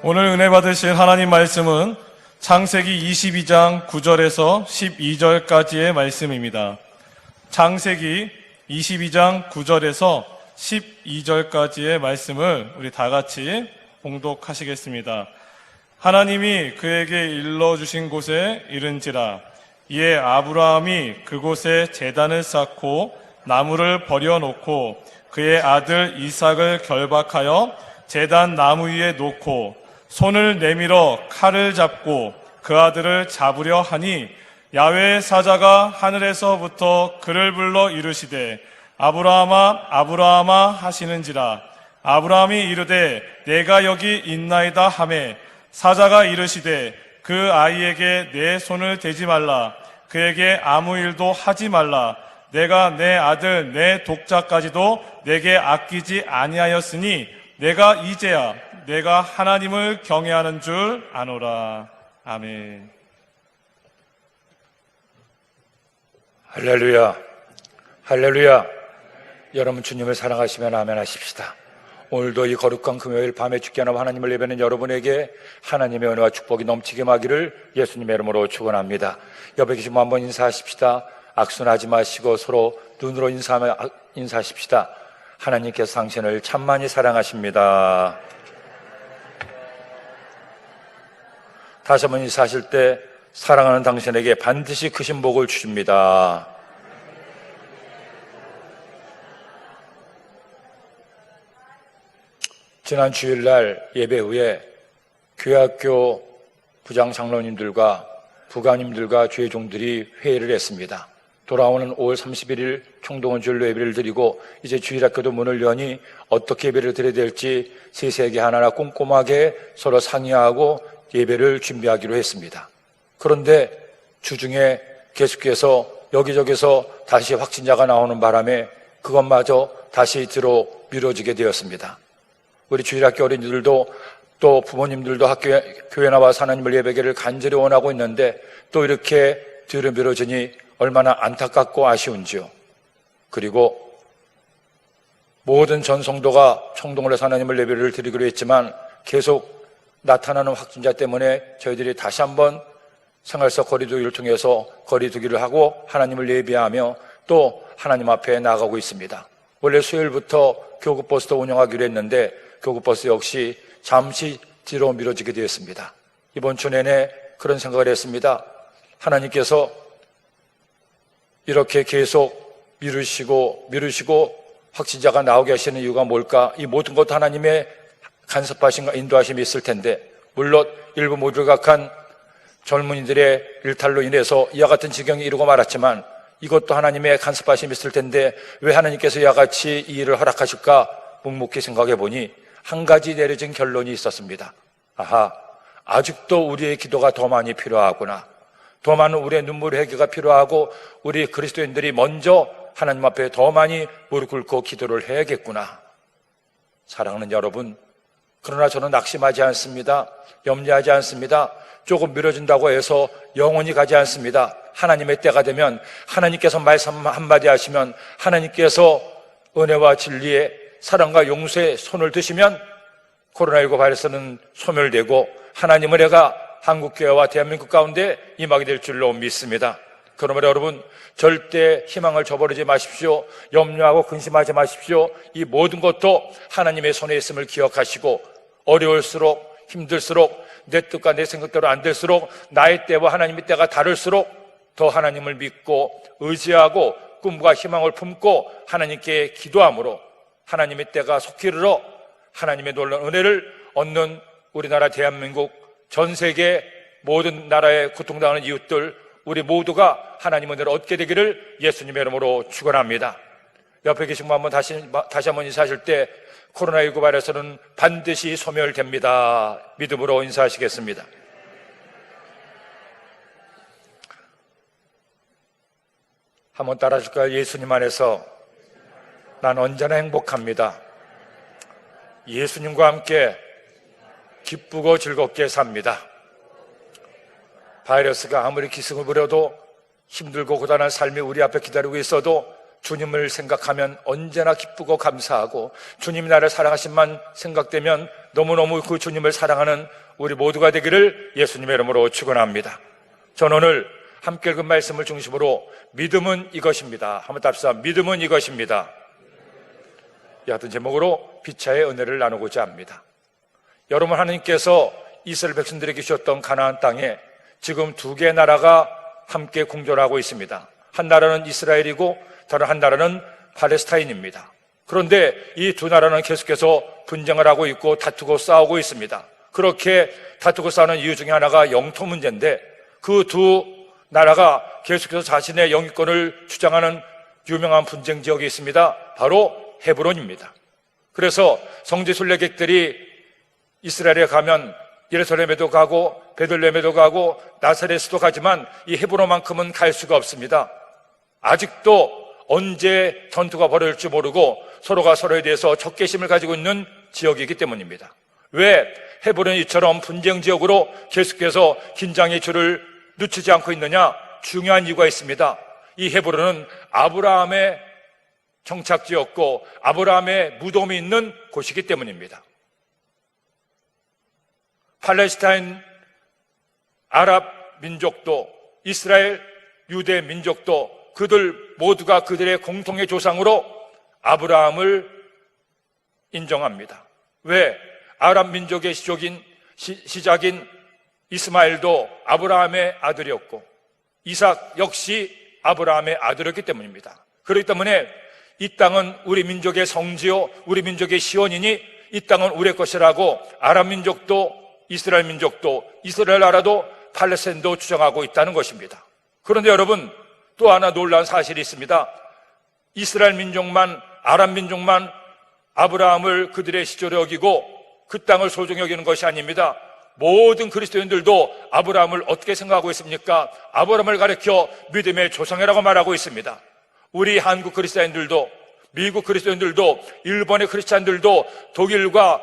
오늘 은혜 받으실 하나님 말씀은 창세기 22장 9절에서 12절까지의 말씀입니다. 창세기 22장 9절에서 12절까지의 말씀을 우리 다 같이 봉독하시겠습니다. 하나님이 그에게 일러주신 곳에 이른지라. 이에 아브라함이 그곳에 제단을 쌓고 나무를 버려놓고 그의 아들 이삭을 결박하여 제단 나무 위에 놓고 손을 내밀어 칼을 잡고 그 아들을 잡으려 하니 야훼의 사자가 하늘에서부터 그를 불러 이르시되 아브라함아 아브라함아 하시는지라. 아브라함이 이르되 내가 여기 있나이다 하매 사자가 이르시되 그 아이에게 내 손을 대지 말라. 그에게 아무 일도 하지 말라. 내가 내 아들 내 독자까지도 내게 아끼지 아니하였으니 내가 이제야 내가 하나님을 경외하는 줄 아노라. 아멘. 할렐루야, 할렐루야. 여러분 주님을 사랑하시면 아멘 하십시다. 오늘도 이 거룩한 금요일 밤에 주께 하나 하나님을 예배하는 여러분에게 하나님의 은혜와 축복이 넘치게 하기를 예수님의 이름으로 축원합니다. 옆에 계신 분 한번 인사하십시다. 악순하지 마시고 서로 눈으로 인사하십시다. 하나님께서 당신을 참 많이 사랑하십니다. 다시 한번 인사하실 때 사랑하는 당신에게 반드시 크신 복을 주십니다. 지난 주일날 예배 후에 교회학교 부장 장로님들과 부관님들과 주의종들이 회의를 했습니다. 돌아오는 5월 31일 총동원 주일로 예배를 드리고 이제 주일학교도 문을 여니 어떻게 예배를 드려야 될지 세세하게 하나하나 꼼꼼하게 서로 상의하고 예배를 준비하기로 했습니다. 그런데 주중에 계속해서 여기저기서 다시 확진자가 나오는 바람에 그것마저 다시 뒤로 미뤄지게 되었습니다. 우리 주일학교 어린이들도 또 부모님들도 교회 나와서 하나님을 예배를 간절히 원하고 있는데 또 이렇게 뒤로 미뤄지니 얼마나 안타깝고 아쉬운지요. 그리고 모든 전 성도가 총동을 해서 하나님을 예배를 드리기로 했지만 계속 나타나는 확진자 때문에 저희들이 다시 한번 생활서 거리두기를 통해서 거리두기를 하고 하나님을 예배하며 또 하나님 앞에 나가고 있습니다. 원래 수요일부터 교구버스도 운영하기로 했는데 교구버스 역시 잠시 뒤로 미뤄지게 되었습니다. 이번 주 내내 그런 생각을 했습니다. 하나님께서 이렇게 계속 미루시고 확진자가 나오게 하시는 이유가 뭘까? 이 모든 것 하나님의 간섭하심과 인도하심이 있을 텐데, 물론 일부 무지각한 젊은이들의 일탈로 인해서 이와 같은 지경이 이루고 말았지만 이것도 하나님의 간섭하심이 있을 텐데 왜 하나님께서 이와 같이 이 일을 허락하실까 묵묵히 생각해 보니 한 가지 내려진 결론이 있었습니다. 아직도 우리의 기도가 더 많이 필요하구나. 더 많은 우리의 눈물의 회개가 필요하고 우리 그리스도인들이 먼저 하나님 앞에 더 많이 무릎 꿇고 기도를 해야겠구나. 사랑하는 여러분, 그러나 저는 낙심하지 않습니다. 염려하지 않습니다. 조금 미뤄진다고 해서 영원히 가지 않습니다. 하나님의 때가 되면 하나님께서 말씀 한마디 하시면 하나님께서 은혜와 진리의 사랑과 용서의 손을 드시면 코로나19 바이러스는 소멸되고 하나님의 은혜가 한국교회와 대한민국 가운데 임하게 될 줄로 믿습니다. 그러므로 여러분 절대 희망을 저버리지 마십시오. 염려하고 근심하지 마십시오. 이 모든 것도 하나님의 손에 있음을 기억하시고 어려울수록 힘들수록 내 뜻과 내 생각대로 안 될수록 나의 때와 하나님의 때가 다를수록 더 하나님을 믿고 의지하고 꿈과 희망을 품고 하나님께 기도함으로 하나님의 때가 속히 이르러 하나님의 놀라운 은혜를 얻는 우리나라 대한민국 전 세계 모든 나라에 고통당하는 이웃들 우리 모두가 하나님의 은혜를 얻게 되기를 예수님의 이름으로 축원합니다. 옆에 계신 분 한번 다시 한번 인사하실 때 코로나19 바이러스는 반드시 소멸됩니다. 믿음으로 인사하시겠습니다. 한번 따라하실까요? 예수님 안에서 난 언제나 행복합니다. 예수님과 함께 기쁘고 즐겁게 삽니다. 바이러스가 아무리 기승을 부려도 힘들고 고단한 삶이 우리 앞에 기다리고 있어도 주님을 생각하면 언제나 기쁘고 감사하고 주님이 나를 사랑하신만 생각되면 너무너무 그 주님을 사랑하는 우리 모두가 되기를 예수님의 이름으로 축원합니다. 저는 오늘 함께 읽은 말씀을 중심으로 믿음은 이것입니다. 한번 답사. 믿음은 이것입니다. 이 같은 제목으로 피차의 은혜를 나누고자 합니다. 여러분, 하나님께서 이스라엘 백성들에게 주셨던 가나안 땅에 지금 두 개의 나라가 함께 공존하고 있습니다. 한 나라는 이스라엘이고 다른 한 나라는 팔레스타인입니다. 그런데 이 두 나라는 계속해서 분쟁을 하고 있고 다투고 싸우고 있습니다. 그렇게 다투고 싸우는 이유 중에 하나가 영토 문제인데, 그 두 나라가 계속해서 자신의 영유권을 주장하는 유명한 분쟁 지역이 있습니다. 바로 헤브론입니다. 그래서 성지 순례객들이 이스라엘에 가면 예루살렘에도 가고 베들레헴에도 가고 나사렛에도 가지만 이 헤브론만큼은 갈 수가 없습니다. 아직도 언제 전투가 벌어질지 모르고 서로가 서로에 대해서 적개심을 가지고 있는 지역이기 때문입니다. 왜 헤브론이 이처럼 분쟁 지역으로 계속해서 긴장의 줄을 늦추지 않고 있느냐? 중요한 이유가 있습니다. 이 헤브론은 아브라함의 정착지였고 아브라함의 무덤이 있는 곳이기 때문입니다. 팔레스타인 아랍 민족도 이스라엘 유대 민족도 그들 모두가 그들의 공통의 조상으로 아브라함을 인정합니다. 왜? 아랍 민족의 시작인 이스마엘도 아브라함의 아들이었고 이삭 역시 아브라함의 아들이었기 때문입니다. 그렇기 때문에 이 땅은 우리 민족의 성지요 우리 민족의 시원이니 이 땅은 우리의 것이라고 아랍 민족도 이스라엘 민족도 이스라엘 나라도 팔레스타인도 주장하고 있다는 것입니다. 그런데 여러분, 또 하나 놀라운 사실이 있습니다. 이스라엘 민족만, 아랍 민족만 아브라함을 그들의 시조로 여기고 그 땅을 소중히 여기는 것이 아닙니다. 모든 그리스도인들도 아브라함을 어떻게 생각하고 있습니까? 아브라함을 가리켜 믿음의 조상이라고 말하고 있습니다. 우리 한국 그리스도인들도, 미국 그리스도인들도, 일본의 크리스찬들도, 독일과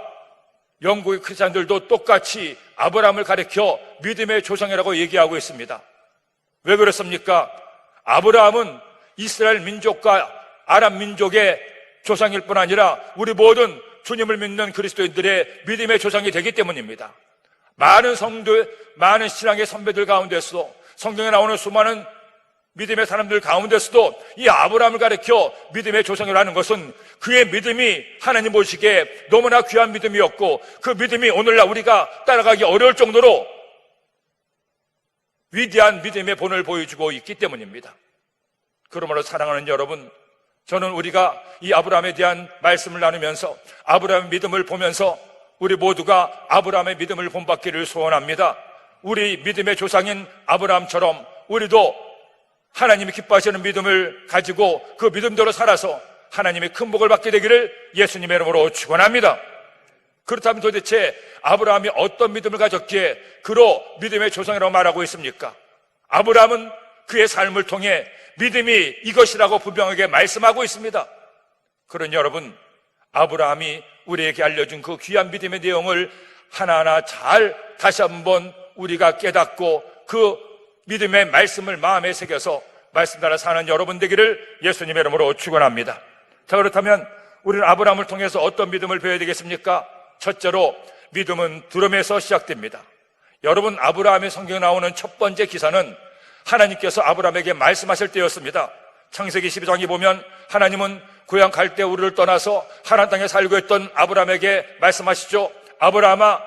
영국의 크리스찬들도 똑같이 아브라함을 가리켜 믿음의 조상이라고 얘기하고 있습니다. 왜 그렇습니까? 아브라함은 이스라엘 민족과 아랍 민족의 조상일 뿐 아니라 우리 모든 주님을 믿는 그리스도인들의 믿음의 조상이 되기 때문입니다. 많은 성도, 많은 신앙의 선배들 가운데서도, 성경에 나오는 수많은 믿음의 사람들 가운데서도 이 아브라함을 가리켜 믿음의 조상이라는 것은 그의 믿음이 하나님 보시기에 너무나 귀한 믿음이었고 그 믿음이 오늘날 우리가 따라가기 어려울 정도로 위대한 믿음의 본을 보여주고 있기 때문입니다. 그러므로 사랑하는 여러분, 저는 우리가 이 아브라함에 대한 말씀을 나누면서 아브라함의 믿음을 보면서 우리 모두가 아브라함의 믿음을 본받기를 소원합니다. 우리 믿음의 조상인 아브라함처럼 우리도 하나님이 기뻐하시는 믿음을 가지고 그 믿음대로 살아서 하나님의 큰 복을 받게 되기를 예수님의 이름으로 축원합니다. 그렇다면 도대체 아브라함이 어떤 믿음을 가졌기에 그로 믿음의 조상이라고 말하고 있습니까? 아브라함은 그의 삶을 통해 믿음이 이것이라고 분명하게 말씀하고 있습니다. 그러니 여러분, 아브라함이 우리에게 알려준 그 귀한 믿음의 내용을 하나하나 잘 다시 한번 우리가 깨닫고 그 믿음의 말씀을 마음에 새겨서 말씀 따라 사는 여러분 되기를 예수님의 이름으로 축원합니다. 자, 그렇다면 우리는 아브라함을 통해서 어떤 믿음을 배워야 되겠습니까? 첫째로 믿음은 들음에서 시작됩니다. 여러분, 아브라함의 성경에 나오는 첫 번째 기사는 하나님께서 아브라함에게 말씀하실 때였습니다. 창세기 12장에 보면 하나님은 고향 갈대 우르를 떠나서 하나님 땅에 살고 있던 아브라함에게 말씀하시죠. 아브라함아,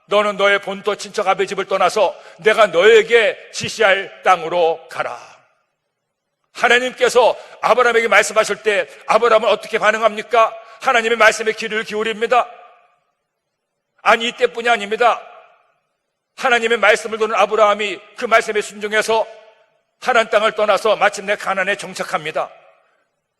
너는 너의 본토 친척 아버지 집을 떠나서 내가 너에게 지시할 땅으로 가라. 하나님께서 아브라함에게 말씀하실 때 아브라함은 어떻게 반응합니까? 하나님의 말씀에 귀를 기울입니다. 아니, 이때뿐이 아닙니다. 하나님의 말씀을 듣는 아브라함이 그 말씀에 순종해서 하나님 땅을 떠나서 마침내 가나안에 정착합니다.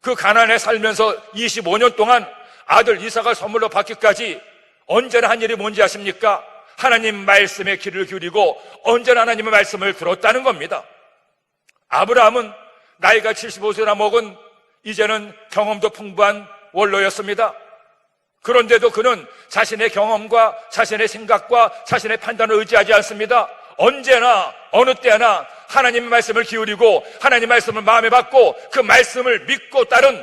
그 가나안에 살면서 25년 동안 아들 이삭을 선물로 받기까지 언제나 한 일이 뭔지 아십니까? 하나님 말씀에 귀를 기울이고 언제나 하나님의 말씀을 들었다는 겁니다. 아브라함은 나이가 75세나 먹은 이제는 경험도 풍부한 원로였습니다. 그런데도 그는 자신의 경험과 자신의 생각과 자신의 판단을 의지하지 않습니다. 언제나 어느 때나 하나님의 말씀을 기울이고 하나님의 말씀을 마음에 받고 그 말씀을 믿고 따른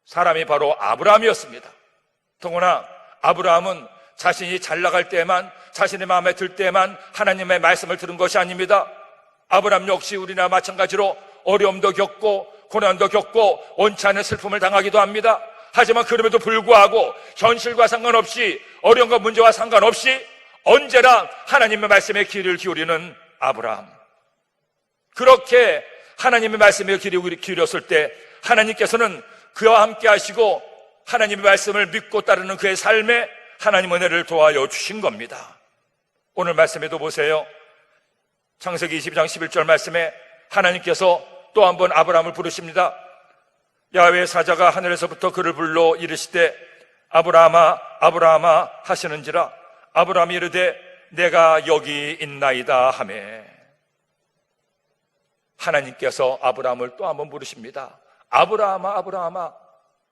사람이 바로 아브라함이었습니다. 더구나 아브라함은 자신이 잘 나갈 때만, 자신의 마음에 들 때만 하나님의 말씀을 들은 것이 아닙니다. 아브라함 역시 우리나 마찬가지로 어려움도 겪고 고난도 겪고 원치 않은 슬픔을 당하기도 합니다. 하지만 그럼에도 불구하고 현실과 상관없이, 어려움과 문제와 상관없이 언제나 하나님의 말씀에 귀를 기울이는 아브라함. 그렇게 하나님의 말씀에 귀를 기울였을 때 하나님께서는 그와 함께 하시고 하나님의 말씀을 믿고 따르는 그의 삶에 하나님 은혜를 도와여 주신 겁니다. 오늘 말씀에도 보세요. 창세기 22장 11절 말씀에 하나님께서 또 한 번 아브라함을 부르십니다. 야훼의 사자가 하늘에서부터 그를 불러 이르시되 아브라함아 아브라함아 하시는지라 아브라함이 이르되 내가 여기 있나이다 하매. 하나님께서 아브라함을 또 한 번 부르십니다. 아브라함아 아브라함아.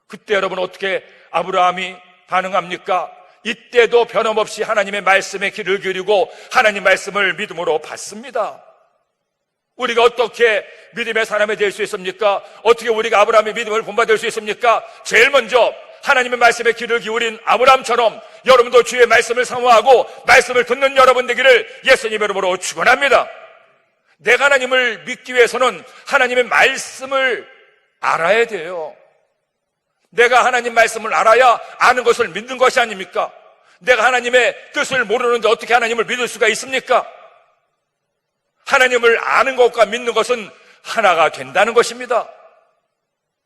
그때 여러분 어떻게 아브라함이 반응합니까? 이때도 변함없이 하나님의 말씀에 귀를 기울이고 하나님 말씀을 믿음으로 받습니다. 우리가 어떻게 믿음의 사람이 될 수 있습니까? 어떻게 우리가 아브라함의 믿음을 본받을 수 있습니까? 제일 먼저 하나님의 말씀에 귀를 기울인 아브라함처럼 여러분도 주의 말씀을 사모하고 말씀을 듣는 여러분 되기를 예수님 이름으로 축원합니다. 내가 하나님을 믿기 위해서는 하나님의 말씀을 알아야 돼요. 내가 하나님 말씀을 알아야 아는 것을 믿는 것이 아닙니까? 내가 하나님의 뜻을 모르는데 어떻게 하나님을 믿을 수가 있습니까? 하나님을 아는 것과 믿는 것은 하나가 된다는 것입니다.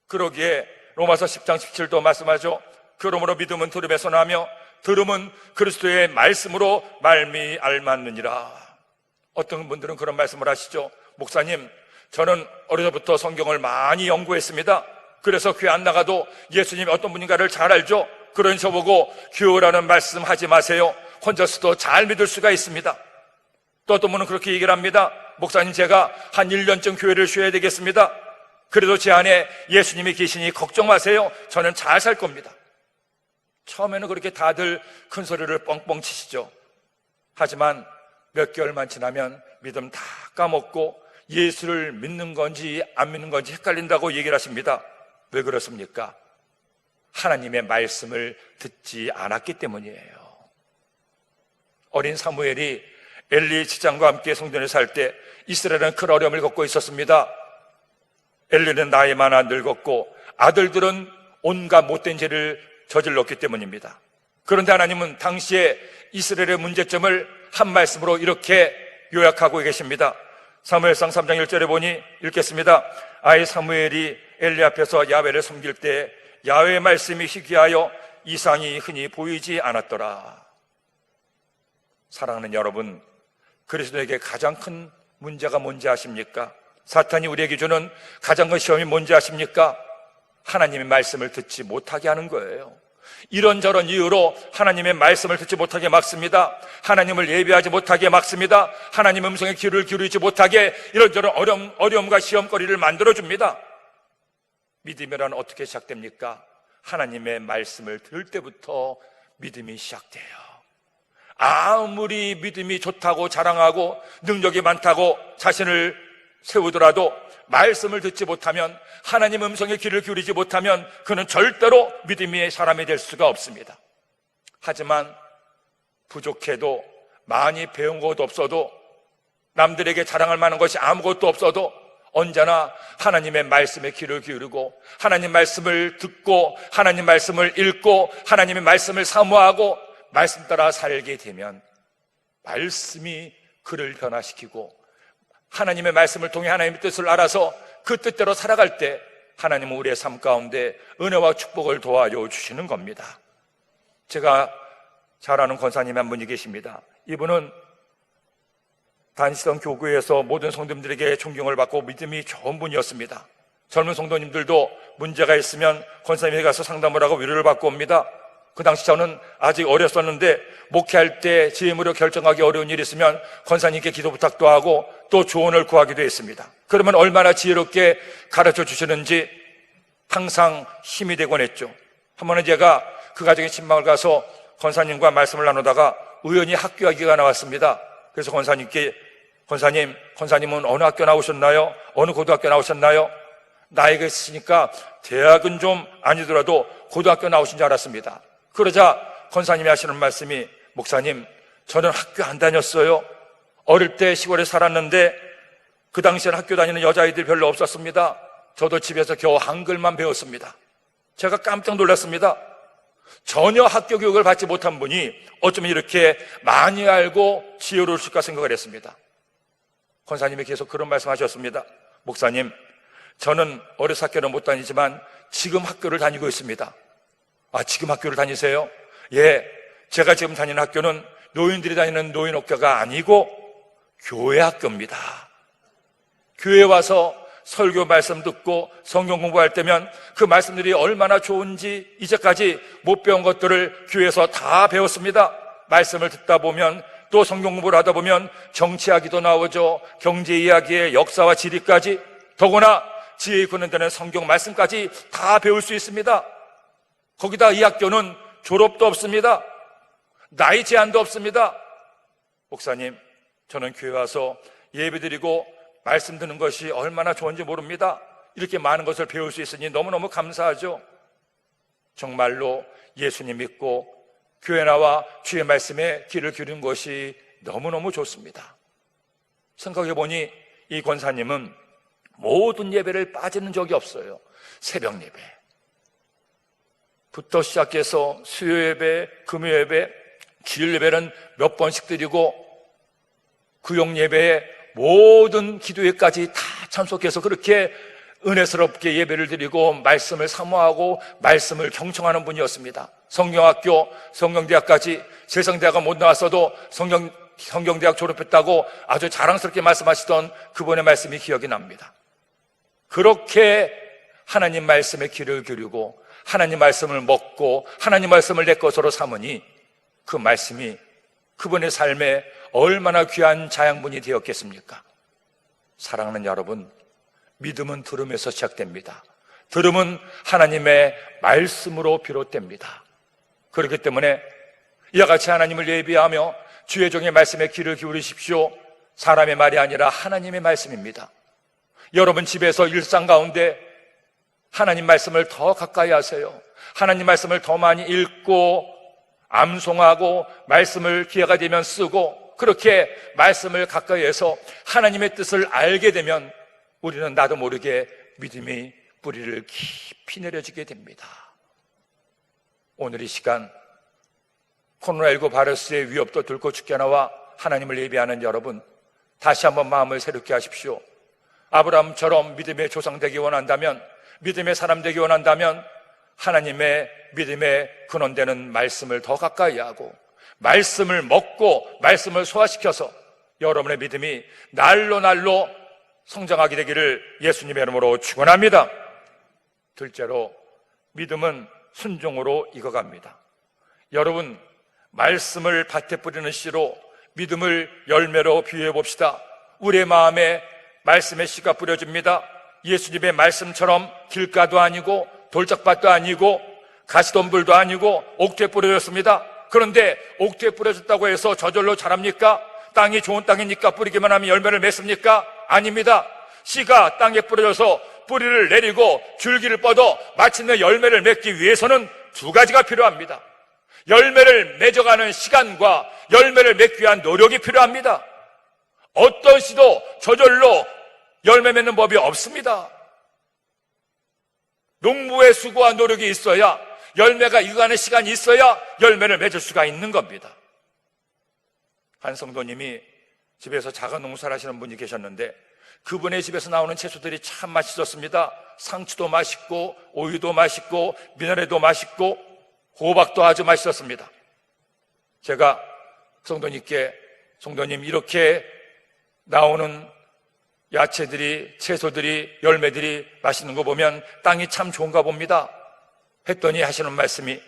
그러기에 로마서 10장 17도 말씀하죠. 그러므로 믿음은 들음에서 나며 들음은 그리스도의 말씀으로 말미암느니라. 어떤 분들은 그런 말씀을 하시죠. 목사님, 저는 어려서부터 성경을 많이 연구했습니다. 그래서 교회 안 나가도 예수님이 어떤 분인가를 잘 알죠. 그러니 저보고 교회라는 말씀 하지 마세요. 혼자서도 잘 믿을 수가 있습니다. 또 어떤 분은 그렇게 얘기를 합니다. 목사님, 제가 한 1년쯤 교회를 쉬어야 되겠습니다. 그래도 제 안에 예수님이 계시니 걱정 마세요. 저는 잘 살 겁니다. 처음에는 그렇게 다들 큰 소리를 뻥뻥 치시죠. 하지만 몇 개월만 지나면 믿음 다 까먹고 예수를 믿는 건지 안 믿는 건지 헷갈린다고 얘기를 하십니다. 왜 그렇습니까? 하나님의 말씀을 듣지 않았기 때문이에요. 어린 사무엘이 엘리 지장과 함께 성전에 살 때 이스라엘은 큰 어려움을 겪고 있었습니다. 엘리는 나이 많아 늙었고 아들들은 온갖 못된 죄를 저질렀기 때문입니다. 그런데 하나님은 당시에 이스라엘의 문제점을 한 말씀으로 이렇게 요약하고 계십니다. 사무엘상 3장 1절에 보니 읽겠습니다. 아이 사무엘이 엘리 앞에서 야훼를 섬길 때 야훼의 말씀이 희귀하여 이상이 흔히 보이지 않았더라. 사랑하는 여러분, 그리스도에게 가장 큰 문제가 뭔지 아십니까? 사탄이 우리에게 주는 가장 큰 시험이 뭔지 아십니까? 하나님의 말씀을 듣지 못하게 하는 거예요. 이런저런 이유로 하나님의 말씀을 듣지 못하게 막습니다. 하나님을 예배하지 못하게 막습니다. 하나님의 음성에 귀를 기울이지 못하게 이런저런 어려움과 시험거리를 만들어줍니다. 믿음이란 어떻게 시작됩니까? 하나님의 말씀을 들을 때부터 믿음이 시작돼요. 아무리 믿음이 좋다고 자랑하고 능력이 많다고 자신을 세우더라도 말씀을 듣지 못하면, 하나님 음성에 귀를 기울이지 못하면 그는 절대로 믿음의 사람이 될 수가 없습니다. 하지만 부족해도, 많이 배운 것도 없어도, 남들에게 자랑할 만한 것이 아무것도 없어도 언제나 하나님의 말씀에 귀를 기울이고 하나님 말씀을 듣고 하나님 말씀을 읽고 하나님의 말씀을 사모하고 말씀 따라 살게 되면 말씀이 그를 변화시키고 하나님의 말씀을 통해 하나님의 뜻을 알아서 그 뜻대로 살아갈 때 하나님은 우리의 삶 가운데 은혜와 축복을 도와줘 주시는 겁니다. 제가 잘 아는 권사님이 한 분이 계십니다. 이분은 다니시던 교구에서 모든 성도님들에게 존경을 받고 믿음이 좋은 분이었습니다. 젊은 성도님들도 문제가 있으면 권사님에게 가서 상담을 하고 위로를 받고 옵니다. 그 당시 저는 아직 어렸었는데 목회할 때 제 힘으로 결정하기 어려운 일이 있으면 권사님께 기도 부탁도 하고 또 조언을 구하기도 했습니다. 그러면 얼마나 지혜롭게 가르쳐 주시는지 항상 힘이 되곤 했죠. 한 번은 제가 그 가정의 친방을 가서 권사님과 말씀을 나누다가 우연히 학교 이야기가 나왔습니다. 그래서 권사님은 어느 학교 나오셨나요? 어느 고등학교 나오셨나요? 나이가 있으니까 대학은 좀 아니더라도 고등학교 나오신 줄 알았습니다. 그러자 권사님이 하시는 말씀이, 목사님, 저는 학교 안 다녔어요. 어릴 때 시골에 살았는데 그 당시에는 학교 다니는 여자아이들이 별로 없었습니다. 저도 집에서 겨우 한글만 배웠습니다. 제가 깜짝 놀랐습니다. 전혀 학교 교육을 받지 못한 분이 어쩌면 이렇게 많이 알고 지혜로우실까 생각을 했습니다. 권사님이 계속 그런 말씀하셨습니다. 목사님, 저는 어려서 학교는 못 다니지만 지금 학교를 다니고 있습니다. 아, 지금 학교를 다니세요? 예, 제가 지금 다니는 학교는 노인들이 다니는 노인학교가 아니고 교회 학교입니다. 교회 와서 설교 말씀 듣고 성경 공부할 때면 그 말씀들이 얼마나 좋은지 이제까지 못 배운 것들을 교회에서 다 배웠습니다. 말씀을 듣다 보면 또 성경 공부를 하다 보면 정치 이야기도 나오죠. 경제 이야기의 역사와 지리까지, 더구나 지혜에 굳는다는 성경 말씀까지 다 배울 수 있습니다. 거기다 이 학교는 졸업도 없습니다. 나이 제한도 없습니다. 목사님, 저는 교회 와서 예배드리고 말씀 듣는 것이 얼마나 좋은지 모릅니다. 이렇게 많은 것을 배울 수 있으니 너무너무 감사하죠. 정말로 예수님 믿고 교회 나와 주의 말씀에 귀를 기울이는 것이 너무너무 좋습니다. 생각해보니 이 권사님은 모든 예배를 빠지는 적이 없어요. 새벽 예배부터 시작해서 수요 예배, 금요 예배, 주일 예배는 몇 번씩 드리고 구역 예배에 모든 기도회까지 다 참석해서 그렇게 은혜스럽게 예배를 드리고 말씀을 사모하고 말씀을 경청하는 분이었습니다. 성경학교, 성경대학까지, 세상대학은 못 나왔어도 성경대학 졸업했다고 아주 자랑스럽게 말씀하시던 그분의 말씀이 기억이 납니다. 그렇게 하나님 말씀에 귀를 기울이고 하나님 말씀을 먹고 하나님 말씀을 내 것으로 삼으니 그 말씀이 그분의 삶에 얼마나 귀한 자양분이 되었겠습니까? 사랑하는 여러분, 믿음은 들음에서 시작됩니다. 들음은 하나님의 말씀으로 비롯됩니다. 그렇기 때문에 이와 같이 하나님을 예비하며 주의 종의 말씀에 귀를 기울이십시오. 사람의 말이 아니라 하나님의 말씀입니다. 여러분 집에서 일상 가운데 하나님 말씀을 더 가까이 하세요. 하나님 말씀을 더 많이 읽고 암송하고 말씀을 기회가 되면 쓰고 그렇게 말씀을 가까이 해서 하나님의 뜻을 알게 되면 우리는 나도 모르게 믿음의 뿌리를 깊이 내려지게 됩니다. 오늘 이 시간 코로나19 바이러스의 위협도 들고 죽게 나와 하나님을 예배하는 여러분, 다시 한번 마음을 새롭게 하십시오. 아브라함처럼 믿음의 조상 되기 원한다면, 믿음의 사람 되기 원한다면 하나님의 믿음의 근원되는 말씀을 더 가까이 하고 말씀을 먹고 말씀을 소화시켜서 여러분의 믿음이 날로 성장하게 되기를 예수님의 이름으로 축원합니다. 둘째로, 믿음은 순종으로 익어갑니다. 여러분, 말씀을 밭에 뿌리는 씨로 믿음을 열매로 비유해 봅시다. 우리의 마음에 말씀의 씨가 뿌려집니다. 예수님의 말씀처럼 길가도 아니고 돌짝밭도 아니고 가시덤불도 아니고 옥토에 뿌려졌습니다. 그런데 옥토에 뿌려졌다고 해서 저절로 자랍니까? 땅이 좋은 땅이니까 뿌리기만 하면 열매를 맺습니까? 아닙니다. 씨가 땅에 뿌려져서 뿌리를 내리고 줄기를 뻗어 마침내 열매를 맺기 위해서는 두 가지가 필요합니다. 열매를 맺어가는 시간과 열매를 맺기 위한 노력이 필요합니다. 어떤 씨도 저절로 열매 맺는 법이 없습니다. 농부의 수고와 노력이 있어야, 열매가 익어가는 시간이 있어야 열매를 맺을 수가 있는 겁니다. 한 성도님이 집에서 작은 농사를 하시는 분이 계셨는데 그분의 집에서 나오는 채소들이 참 맛있었습니다. 상추도 맛있고 오이도 맛있고 미나리도 맛있고 호박도 아주 맛있었습니다. 제가 성도님께, 성도님, 이렇게 나오는 야채들이, 채소들이, 열매들이 맛있는 거 보면 땅이 참 좋은가 봅니다 했더니 하시는 말씀이,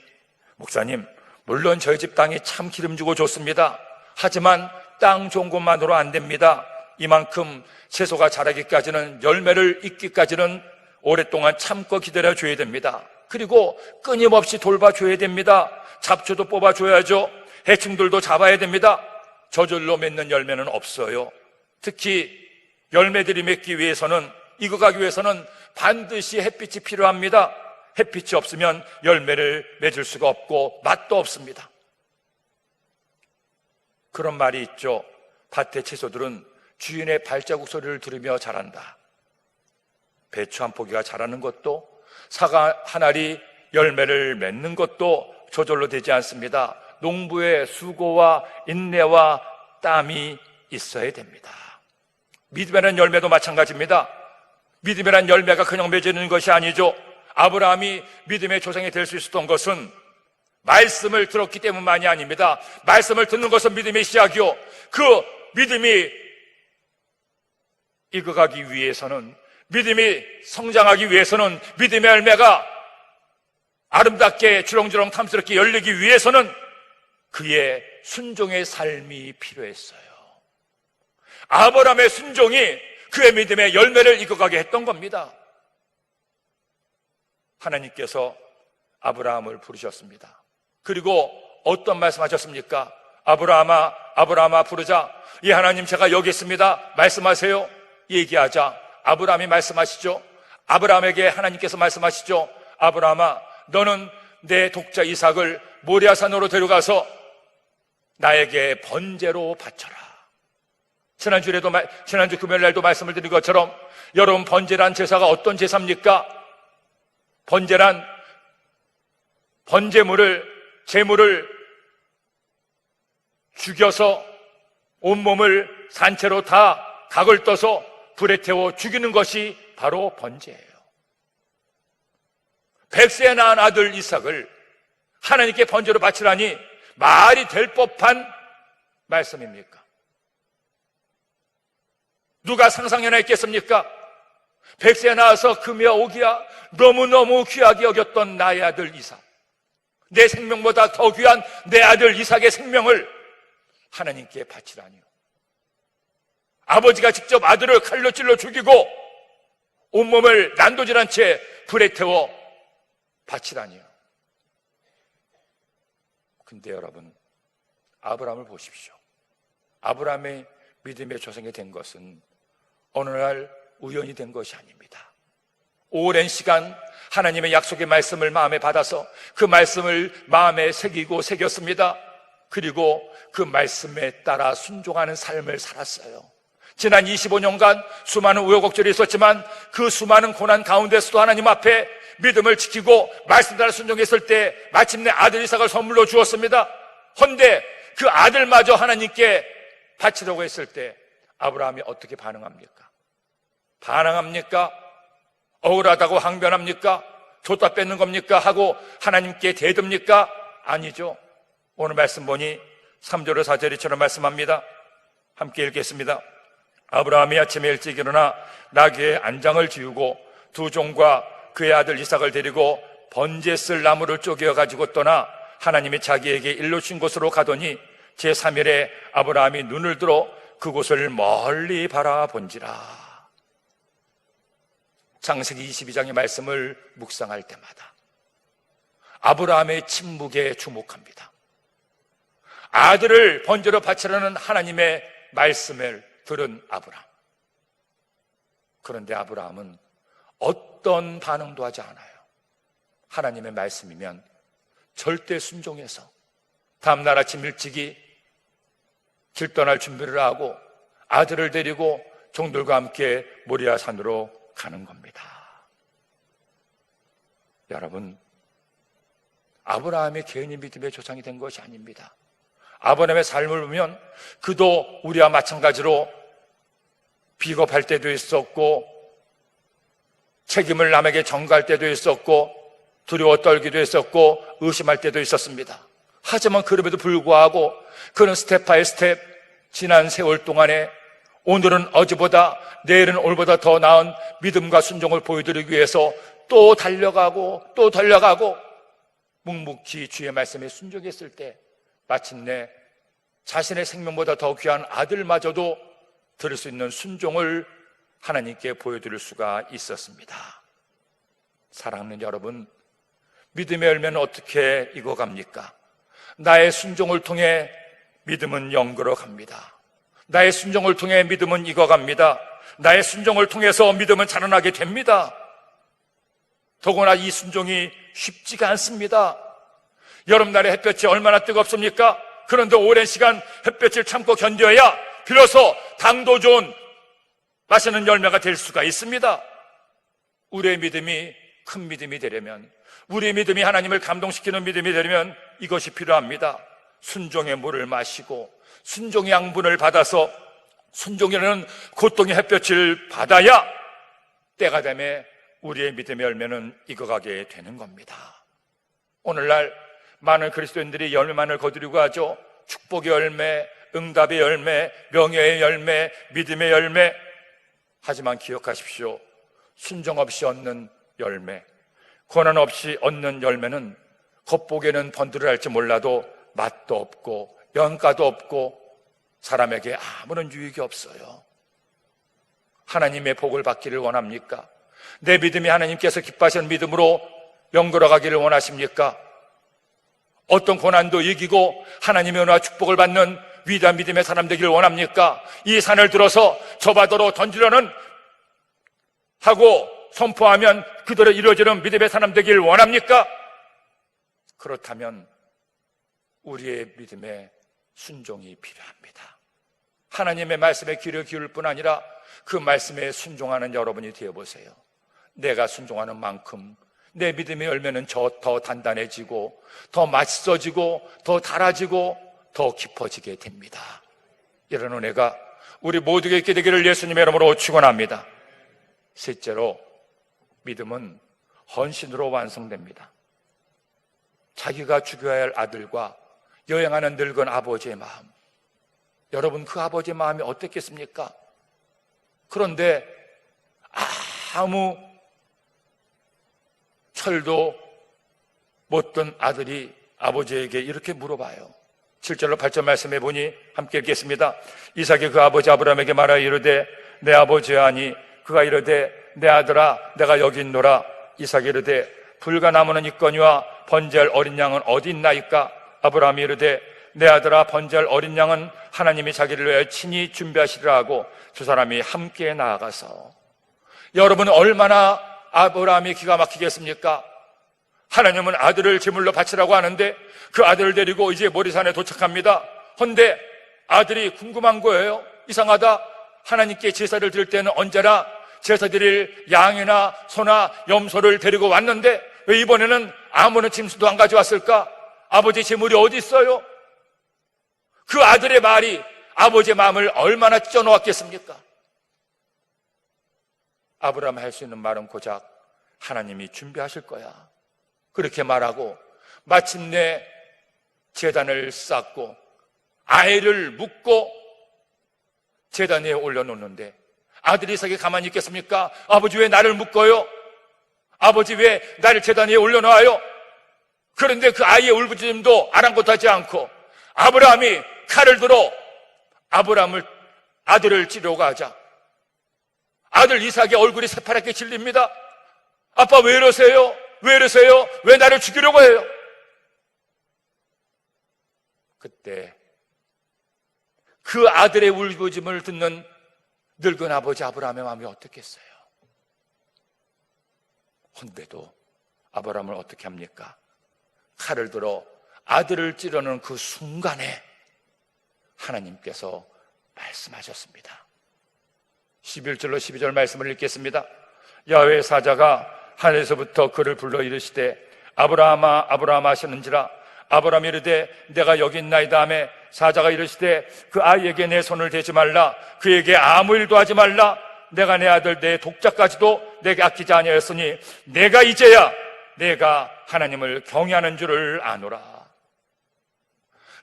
목사님, 물론 저희 집 땅이 참 기름지고 좋습니다. 하지만 땅 좋은 것만으로 안 됩니다. 이만큼 채소가 자라기까지는, 열매를 잇기까지는 오랫동안 참고 기다려줘야 됩니다. 그리고 끊임없이 돌봐줘야 됩니다. 잡초도 뽑아줘야죠. 해충들도 잡아야 됩니다. 저절로 맺는 열매는 없어요. 특히 열매들이 맺기 위해서는, 익어가기 위해서는 반드시 햇빛이 필요합니다. 햇빛이 없으면 열매를 맺을 수가 없고 맛도 없습니다. 그런 말이 있죠. 밭의 채소들은 주인의 발자국 소리를 들으며 자란다. 배추 한 포기가 자라는 것도, 사과 한 알이 열매를 맺는 것도 저절로 되지 않습니다. 농부의 수고와 인내와 땀이 있어야 됩니다. 믿음이라는 열매도 마찬가지입니다. 믿음이라는 열매가 그냥 맺어지는 것이 아니죠. 아브라함이 믿음의 조상이 될 수 있었던 것은 말씀을 들었기 때문만이 아닙니다. 말씀을 듣는 것은 믿음의 시작이요, 그 믿음이 익어가기 위해서는, 믿음이 성장하기 위해서는, 믿음의 열매가 아름답게 주렁주렁 탐스럽게 열리기 위해서는 그의 순종의 삶이 필요했어요. 아브라함의 순종이 그의 믿음의 열매를 익어가게 했던 겁니다. 하나님께서 아브라함을 부르셨습니다. 그리고 어떤 말씀하셨습니까? 아브라함아, 아브라함아 부르자. 예, 하나님, 제가 여기 있습니다. 말씀하세요. 얘기하자. 아브라함이 말씀하시죠. 아브라함에게 하나님께서 말씀하시죠. 아브라함아, 너는 내 독자 이삭을 모리아산으로 데려가서 나에게 번제로 바쳐라. 지난주 금요일날도 말씀을 드린 것처럼, 여러분, 번제란 제사가 어떤 제사입니까? 번제란 제물을 죽여서 온몸을 산채로 다 각을 떠서 불에 태워 죽이는 것이 바로 번제예요. 100세에 낳은 아들 이삭을 하나님께 번제로 바치라니 말이 될 법한 말씀입니까? 누가 상상해나 했겠습니까? 100세에 낳아서 금이야 오기야 너무너무 귀하게 여겼던 나의 아들 이삭, 내 생명보다 더 귀한 내 아들 이삭의 생명을 하나님께 바치라니요. 아버지가 직접 아들을 칼로 찔러 죽이고 온몸을 난도질한 채 불에 태워 바치라니요. 근데 여러분, 아브라함을 보십시오. 아브라함의 믿음의 조상이 된 것은 어느 날 우연이 된 것이 아닙니다. 오랜 시간 하나님의 약속의 말씀을 마음에 받아서 그 말씀을 마음에 새겼습니다. 그리고 그 말씀에 따라 순종하는 삶을 살았어요. 지난 25년간 수많은 우여곡절이 있었지만 그 수많은 고난 가운데서도 하나님 앞에 믿음을 지키고 말씀 따라 순종했을 때 마침내 아들 이삭을 선물로 주었습니다. 헌데 그 아들마저 하나님께 바치려고 했을 때 아브라함이 어떻게 반응합니까? 억울하다고 항변합니까? 줬다 뺏는 겁니까? 하고 하나님께 대듭니까? 아니죠. 오늘 말씀 보니 3절로 4절이처럼 말씀합니다. 함께 읽겠습니다. 아브라함이 아침에 일찍 일어나 나귀의 안장을 지우고 두 종과 그의 아들 이삭을 데리고 번제 쓸 나무를 쪼개어 가지고 떠나 하나님이 자기에게 일러 주신 곳으로 가더니 제3일에 아브라함이 눈을 들어 그곳을 멀리 바라본지라. 창세기 22장의 말씀을 묵상할 때마다 아브라함의 침묵에 주목합니다. 아들을 번제로 바치라는 하나님의 말씀을 들은 아브라함. 그런데 아브라함은 어떤 반응도 하지 않아요. 하나님의 말씀이면 절대 순종해서 다음날 아침 일찍이 길 떠날 준비를 하고 아들을 데리고 종들과 함께 모리아 산으로 가는 겁니다. 여러분, 아브라함이 개인의 믿음의 조상이 된 것이 아닙니다. 아브라함의 삶을 보면 그도 우리와 마찬가지로 비겁할 때도 있었고 책임을 남에게 전가할 때도 있었고 두려워 떨기도 했었고 의심할 때도 있었습니다. 하지만 그럼에도 불구하고 그는 스텝 바이 스텝 지난 세월 동안에 오늘은 어제보다 내일은 오늘보다 더 나은 믿음과 순종을 보여드리기 위해서 또 달려가고 묵묵히 주의 말씀에 순종했을 때 마침내 자신의 생명보다 더 귀한 아들마저도 들을 수 있는 순종을 하나님께 보여드릴 수가 있었습니다. 사랑하는 여러분, 믿음의 열매는 어떻게 익어갑니까? 나의 순종을 통해 믿음은 영으로 갑니다. 나의 순종을 통해 믿음은 익어갑니다. 나의 순종을 통해서 믿음은 자라나게 됩니다. 더구나 이 순종이 쉽지가 않습니다. 여름날의 햇볕이 얼마나 뜨겁습니까? 그런데 오랜 시간 햇볕을 참고 견뎌야 비로소 당도 좋은 맛있는 열매가 될 수가 있습니다. 우리의 믿음이 큰 믿음이 되려면, 우리의 믿음이 하나님을 감동시키는 믿음이 되려면 이것이 필요합니다. 순종의 물을 마시고 순종의 양분을 받아서 순종이라는 고통의 햇볕을 받아야 때가 되면 우리의 믿음의 열매는 익어가게 되는 겁니다. 오늘날 많은 그리스도인들이 열매만을 거두려고 하죠. 축복의 열매, 응답의 열매, 명예의 열매, 믿음의 열매. 하지만 기억하십시오. 순종 없이 얻는 열매, 고난 없이 얻는 열매는 겉보기에는 번들어갈지 몰라도 맛도 없고 영가도 없고 사람에게 아무런 유익이 없어요. 하나님의 복을 받기를 원합니까? 내 믿음이 하나님께서 기뻐하시는 믿음으로 영걸어가기를 원하십니까? 어떤 고난도 이기고 하나님의 은혜와 축복을 받는 위대한 믿음의 사람 되기를 원합니까? 이 산을 들어서 저 바다로 던지려는 하고 선포하면 그대로 이루어지는 믿음의 사람 되기를 원합니까? 그렇다면 우리의 믿음에 순종이 필요합니다. 하나님의 말씀에 귀를 기울일 뿐 아니라 그 말씀에 순종하는 여러분이 되어보세요. 내가 순종하는 만큼 내 믿음의 열매는 더 단단해지고 더 맛있어지고 더 달아지고 더 깊어지게 됩니다. 이런 은혜가 우리 모두에게 있게 되기를 예수님의 이름으로 축원합니다. 셋째로, 믿음은 헌신으로 완성됩니다. 자기가 죽여야 할 아들과 여행하는 늙은 아버지의 마음, 여러분 그 아버지의 마음이 어땠겠습니까? 그런데 아무 철도 못 든 아들이 아버지에게 이렇게 물어봐요. 7절로 8절 말씀해 보니 함께 읽겠습니다. 이삭이 그 아버지 아브라함에게 말하여 이르되 내 아버지여 하니 그가 이르되 내 아들아 내가 여기 있노라. 이삭이 이르되 불과 나무는 있거니와 번제할 어린 양은 어디 있나이까? 아브라함이 이르되 내 아들아 번제할 어린 양은 하나님이 자기를 위하여 친히 준비하시리라 하고 두 사람이 함께 나아가서, 여러분은 얼마나 아브라함이 기가 막히겠습니까? 하나님은 아들을 제물로 바치라고 하는데 그 아들을 데리고 이제 모리산에 도착합니다. 헌데 아들이 궁금한 거예요. 이상하다. 하나님께 제사를 드릴 때는 언제나 제사 드릴 양이나 소나 염소를 데리고 왔는데 왜 이번에는 아무런 짐승도 안 가져왔을까? 아버지 제물이 어디 있어요? 그 아들의 말이 아버지의 마음을 얼마나 찢어놓았겠습니까? 아브라함이 할 수 있는 말은 고작 하나님이 준비하실 거야, 그렇게 말하고 마침내 제단을 쌓고 아이를 묶고 제단 위에 올려놓는데 아들이 이삭이 가만히 있겠습니까? 아버지 왜 나를 묶어요? 아버지 왜 나를 제단 위에 올려놓아요? 그런데 그 아이의 울부짖음도 아랑곳하지 않고 아브라함이 칼을 들어 아들을 찌르려고 하자 아들 이삭의 얼굴이 새파랗게 질립니다. 아빠 왜 이러세요? 왜 이러세요? 왜 나를 죽이려고 해요? 그때 그 아들의 울부짖음을 듣는 늙은 아버지 아브라함의 마음이 어떻겠어요? 헌데도 아브라함을 어떻게 합니까? 칼을 들어 아들을 찌르는 그 순간에 하나님께서 말씀하셨습니다. 11절로 12절 말씀을 읽겠습니다. 야훼의 사자가 하늘에서부터 그를 불러 이르시되 아브라함아 아브라함아 하시는지라. 아브라함이 이르되 내가 여기 있나이다 하매 사자가 이르시되 그 아이에게 내 손을 대지 말라. 그에게 아무 일도 하지 말라. 내가 내 아들 내 독자까지도 내게 아끼지 아니하였으니 내가 이제야 내가 하나님을 경외하는 줄을 아노라.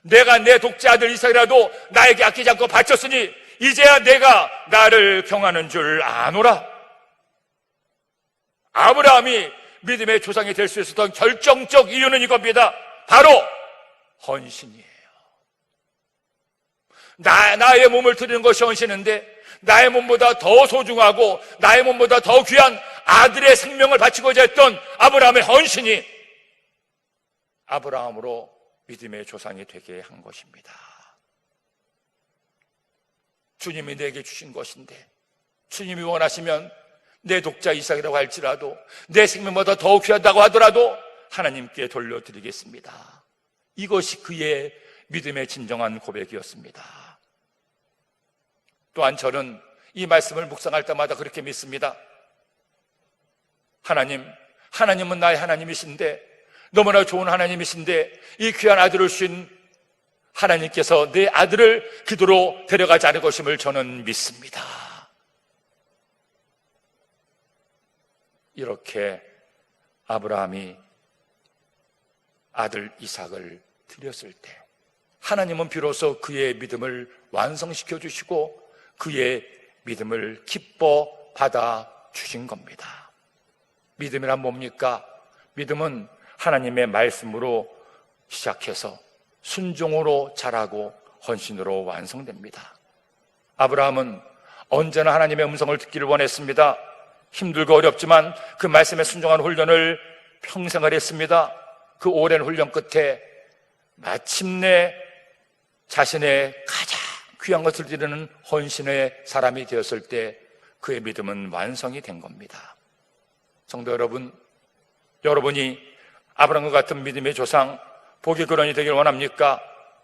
내가 내 독자 아들 이삭이라도 나에게 아끼지 않고 바쳤으니 이제야 내가 나를 경외하는 줄 아노라. 아브라함이 믿음의 조상이 될 수 있었던 결정적 이유는 이겁니다. 바로 헌신이에요. 나의 몸을 드리는 것이 헌신인데 나의 몸보다 더 소중하고 나의 몸보다 더 귀한 아들의 생명을 바치고자 했던 아브라함의 헌신이 아브라함으로 믿음의 조상이 되게 한 것입니다. 주님이 내게 주신 것인데 주님이 원하시면 내 독자 이삭이라고 할지라도 내 생명보다 더 귀하다고 하더라도 하나님께 돌려드리겠습니다. 이것이 그의 믿음의 진정한 고백이었습니다. 또한 저는 이 말씀을 묵상할 때마다 그렇게 믿습니다. 하나님은 나의 하나님이신데, 너무나 좋은 하나님이신데, 이 귀한 아들을 주신 하나님께서 내 아들을 기도로 데려가지 않을 것임을 저는 믿습니다. 이렇게 아브라함이 아들 이삭을 드렸을 때 하나님은 비로소 그의 믿음을 완성시켜 주시고 그의 믿음을 기뻐 받아 주신 겁니다. 믿음이란 뭡니까? 믿음은 하나님의 말씀으로 시작해서 순종으로 자라고 헌신으로 완성됩니다. 아브라함은 언제나 하나님의 음성을 듣기를 원했습니다. 힘들고 어렵지만 그 말씀에 순종한 훈련을 평생을 했습니다. 그 오랜 훈련 끝에 마침내 자신의 가장 귀한 것을 드리는 헌신의 사람이 되었을 때 그의 믿음은 완성이 된 겁니다. 성도 여러분, 여러분이 아브라함과 같은 믿음의 조상, 복의 근원이 되길 원합니까?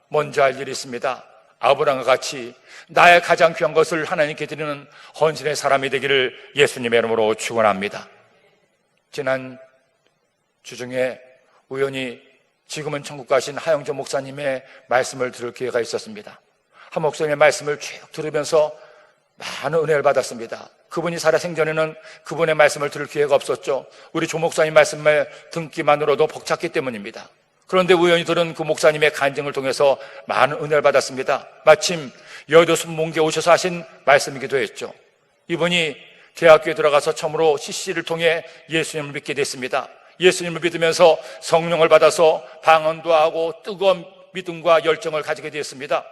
먼저 할 일이 있습니다. 아브라함과 같이 나의 가장 귀한 것을 하나님께 드리는 헌신의 사람이 되기를 예수님의 이름으로 축원합니다. 지난 주중에 우연히 지금은 천국 가신 하영조 목사님의 말씀을 들을 기회가 있었습니다. 한 목사님의 말씀을 쭉 들으면서 많은 은혜를 받았습니다. 그분이 살아생전에는 그분의 말씀을 들을 기회가 없었죠. 우리 조 목사님 말씀을 듣기만으로도 벅찼기 때문입니다. 그런데 우연히 들은 그 목사님의 간증을 통해서 많은 은혜를 받았습니다. 마침 여의도 순복음교회 오셔서 하신 말씀이기도 했죠. 이분이 대학교에 들어가서 처음으로 CC를 통해 예수님을 믿게 됐습니다. 예수님을 믿으면서 성령을 받아서 방언도 하고 뜨거운 믿음과 열정을 가지게 되었습니다.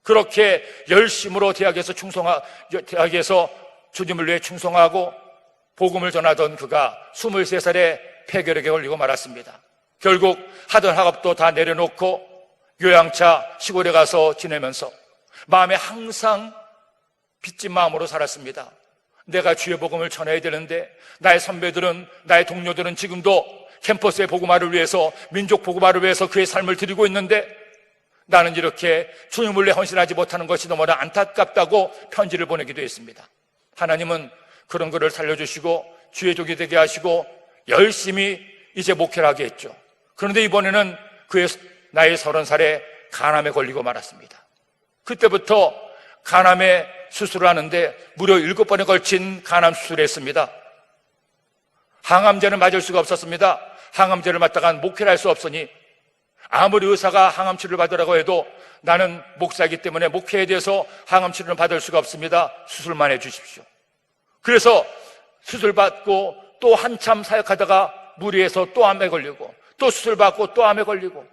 그렇게 열심으로 대학에서 주님을 위해 충성하고 복음을 전하던 그가 23살에 폐결핵에 걸리고 말았습니다. 결국 하던 학업도 다 내려놓고 요양차 시골에 가서 지내면서 마음에 항상 빚진 마음으로 살았습니다. 내가 주의 복음을 전해야 되는데 나의 선배들은, 나의 동료들은 지금도 캠퍼스의 복음화를 위해서, 민족 복음화를 위해서 그의 삶을 드리고 있는데 나는 이렇게 주님을 위해 헌신하지 못하는 것이 너무나 안타깝다고 편지를 보내기도 했습니다. 하나님은 그런 그를 살려주시고 주의 종이 되게 하시고 열심히 이제 목회를 하게 했죠. 그런데 이번에는 그의 나이 30살에 간암에 걸리고 말았습니다. 그때부터 간암에 수술을 하는데 무려 7번에 걸친 간암 수술을 했습니다. 항암제는 맞을 수가 없었습니다. 항암제를 맞다간 목회를 할 수 없으니 아무리 의사가 항암 치료를 받으라고 해도 나는 목사이기 때문에 목회에 대해서 항암 치료를 받을 수가 없습니다. 수술만 해 주십시오. 그래서 수술 받고 또 한참 사역하다가 무리해서 또 암에 걸리고 또 수술 받고 또 암에 걸리고,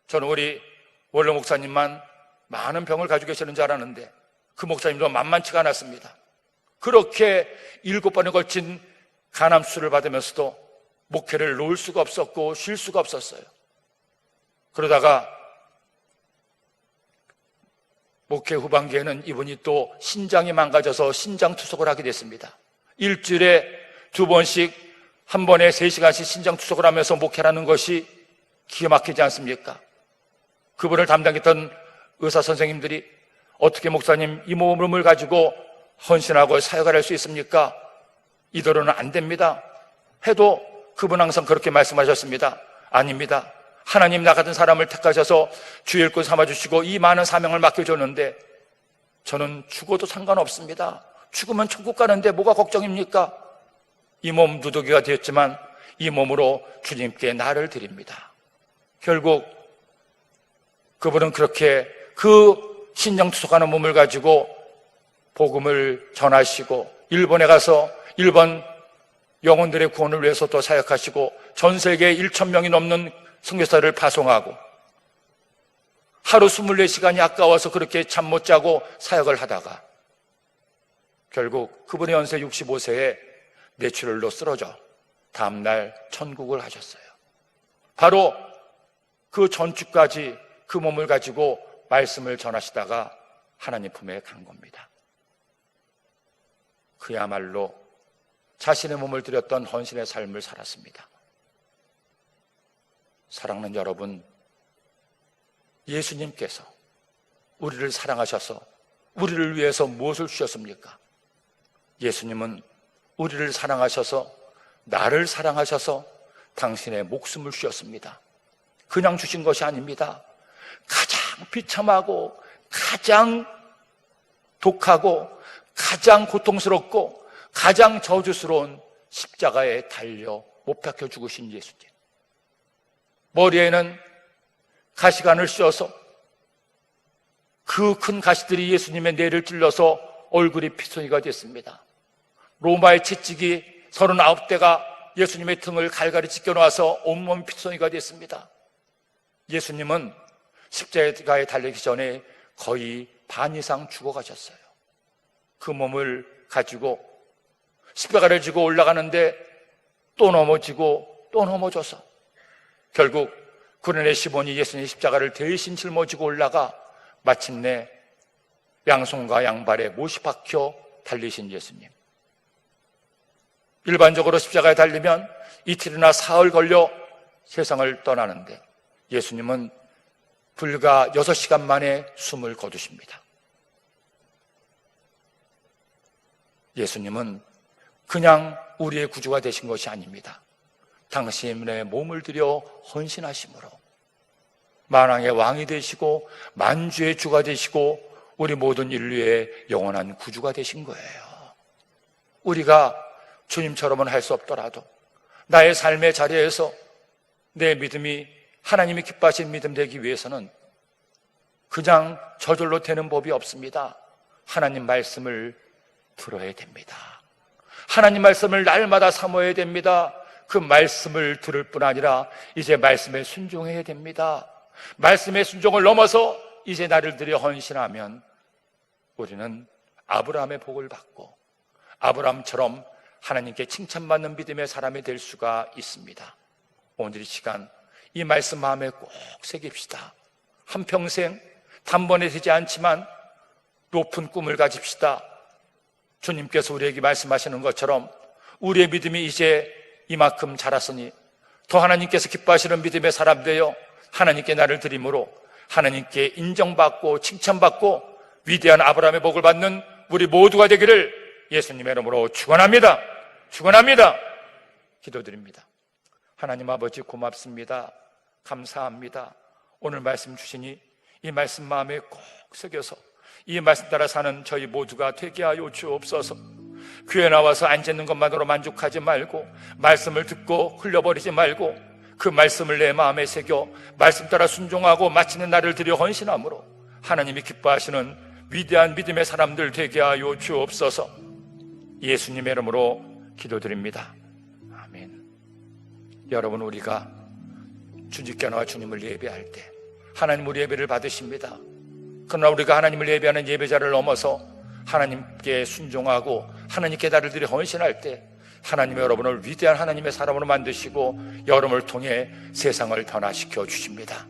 저는 우리 원로 목사님만 많은 병을 가지고 계시는 줄 알았는데 그 목사님도 만만치가 않았습니다. 그렇게 7번에 걸친 간암 수술을 받으면서도 목회를 놓을 수가 없었고 쉴 수가 없었어요. 그러다가 목회 후반기에는 이분이 또 신장이 망가져서 신장 투석을 하게 됐습니다. 일주일에 2번씩 한 번에 3시간씩 신장 투석을 하면서 목회라는 것이 기가 막히지 않습니까? 그분을 담당했던 의사 선생님들이 어떻게 목사님 이 몸을 가지고 헌신하고 사역을 할 수 있습니까? 이대로는 안 됩니다. 해도 그분 항상 그렇게 말씀하셨습니다. 아닙니다. 하나님 나 같은 사람을 택하셔서 주의 일꾼 삼아주시고 이 많은 사명을 맡겨줬는데 저는 죽어도 상관없습니다. 죽으면 천국 가는데 뭐가 걱정입니까? 이 몸 누더기가 되었지만 이 몸으로 주님께 나를 드립니다. 결국 그분은 그렇게 그 신장투석하는 몸을 가지고 복음을 전하시고 일본에 가서 일본 영혼들의 구원을 위해서 또 사역하시고 전 세계에 1,000명이 넘는 선교사를 파송하고 하루 24시간이 아까워서 그렇게 잠 못 자고 사역을 하다가 결국 그분의 연세 65세에 뇌출혈로 쓰러져 다음날 천국을 하셨어요. 바로 그 전주까지 그 몸을 가지고 말씀을 전하시다가 하나님 품에 간 겁니다. 그야말로 자신의 몸을 들였던 헌신의 삶을 살았습니다. 사랑하는 여러분, 예수님께서 우리를 사랑하셔서 우리를 위해서 무엇을 주셨습니까? 예수님은 우리를 사랑하셔서, 나를 사랑하셔서 당신의 목숨을 주셨습니다. 그냥 주신 것이 아닙니다. 가장 비참하고 가장 독하고 가장 고통스럽고 가장 저주스러운 십자가에 달려 못 박혀 죽으신 예수님. 머리에는 가시관을 씌워서 그 큰 가시들이 예수님의 뇌를 찔러서 얼굴이 피손이가 됐습니다. 로마의 채찍이 39대가 예수님의 등을 갈갈이 찢겨놓아서 온몸 피손이가 됐습니다. 예수님은 십자가에 달리기 전에 거의 반 이상 죽어가셨어요. 그 몸을 가지고 십자가를 지고 올라가는데 또 넘어지고 또 넘어져서 결국 구레네 시몬이 예수님의 십자가를 대신 짊어지고 올라가 마침내 양손과 양발에 못이 박혀 달리신 예수님. 일반적으로 십자가에 달리면 이틀이나 사흘 걸려 세상을 떠나는데 예수님은 불과 6시간 만에 숨을 거두십니다. 예수님은 그냥 우리의 구주가 되신 것이 아닙니다. 당신의 몸을 들여 헌신하심으로 만왕의 왕이 되시고 만주의 주가 되시고 우리 모든 인류의 영원한 구주가 되신 거예요. 우리가 주님처럼은 할 수 없더라도 나의 삶의 자리에서 내 믿음이 하나님이 기뻐하신 믿음 되기 위해서는 그냥 저절로 되는 법이 없습니다. 하나님 말씀을 들어야 됩니다. 하나님 말씀을 날마다 사모해야 됩니다. 그 말씀을 들을 뿐 아니라 이제 말씀에 순종해야 됩니다. 말씀의 순종을 넘어서 이제 나를 들여 헌신하면 우리는 아브라함의 복을 받고 아브라함처럼 하나님께 칭찬받는 믿음의 사람이 될 수가 있습니다. 오늘 이 시간 이 말씀 마음에 꼭 새깁시다. 한평생 단번에 되지 않지만 높은 꿈을 가집시다. 주님께서 우리에게 말씀하시는 것처럼 우리의 믿음이 이제 이만큼 자랐으니 더 하나님께서 기뻐하시는 믿음의 사람 되어 하나님께 나를 드림으로 하나님께 인정받고 칭찬받고 위대한 아브라함의 복을 받는 우리 모두가 되기를 예수님의 이름으로 축원합니다. 축원합니다. 기도드립니다. 하나님 아버지 고맙습니다. 감사합니다. 오늘 말씀 주시니 이 말씀 마음에 꼭 새겨서 이 말씀 따라 사는 저희 모두가 되게 하여 주옵소서. 교회 나와서 앉아있는 것만으로 만족하지 말고 말씀을 듣고 흘려버리지 말고 그 말씀을 내 마음에 새겨 말씀 따라 순종하고 마치는 날을 들여 헌신함으로 하나님이 기뻐하시는 위대한 믿음의 사람들 되게 하여 주옵소서. 예수님의 이름으로 기도드립니다. 아멘. 여러분, 우리가 주님께 나와 주님을 예배할 때 하나님 우리 예배를 받으십니다. 그러나 우리가 하나님을 예배하는 예배자를 넘어서 하나님께 순종하고 하나님께 나를 들여 헌신할 때 하나님이 여러분을 위대한 하나님의 사람으로 만드시고 여러분을 통해 세상을 변화시켜 주십니다.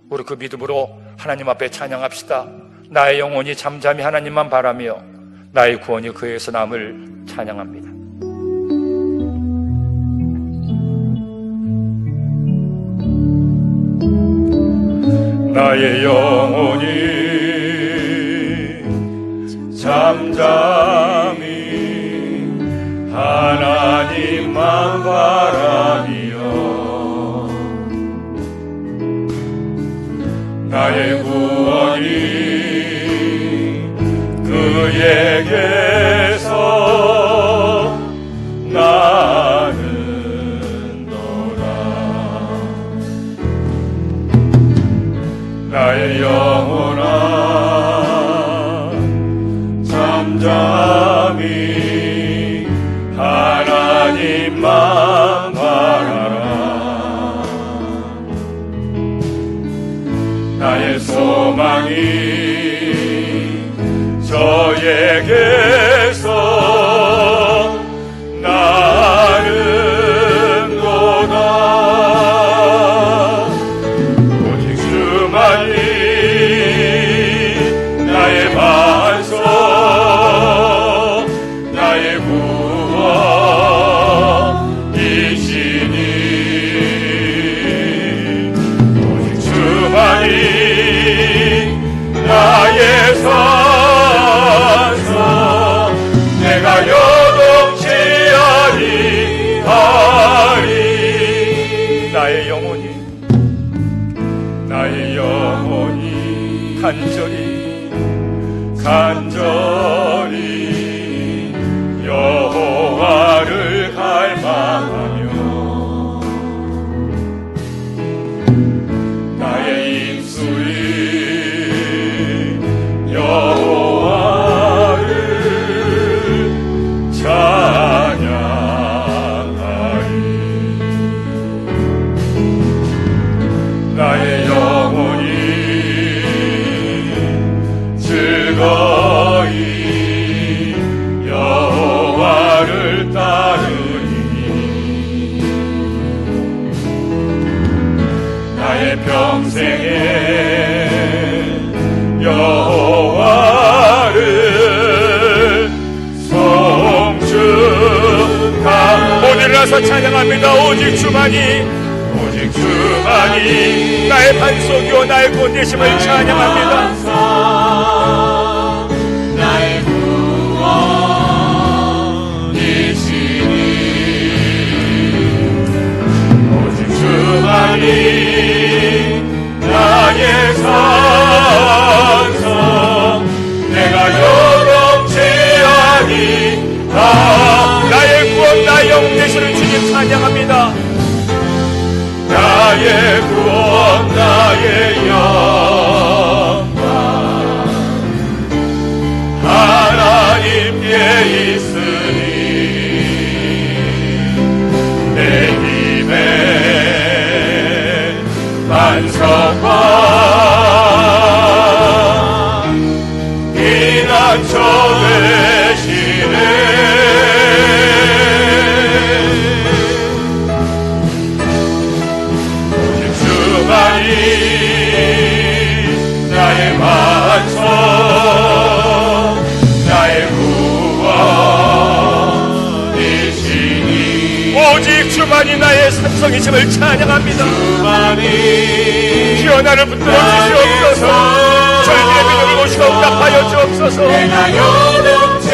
우리 그 믿음으로 하나님 앞에 찬양합시다. 나의 영혼이 잠잠히 하나님만 바라며 나의 구원이 그에서 남을 찬양합니다. 나의 영혼이 잠잠히 하나님만 바라며 나의 구원이 그에게서 나는도다. 나의 영혼아 잠잠히 하나님만 바라라. 나의 소망이 저에게서 나는도다. 오직 주만이 나의 나의 영혼이 간절히 여호와를 갈망하며 나의 입술이 여호와를 찬양하리. 나의 영혼이 즐거이 여호와를 따르니 나의 평생에 여호와를 송축하. 모두 일어나서 찬양합니다. 오직 주만이 나의 반석이요 나의 본되심을 찬양합니다. 나의 구원이시니 오직 주만이 나의 산성 내가 요동치 아니하리. 나의 구원 나의 영웅 되시는 주님 찬양합니다. 나의 구원 나의 영광 하나님께 있으니 내 힘의 반석과 피난처 되시네. 나의 반석 나의 구원이시니 오직 주만이 나의 산성이심을 찬양합니다. 주만이 주여 나를 붙들어 주시옵소서. 저희들의 믿음을 모시고 응답하여 주옵소서. 내가 요동치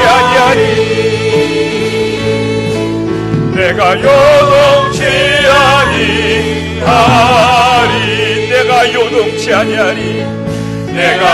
아니하리. 내가 요동치 아니하리. 내가 요동치 아니하리. 내가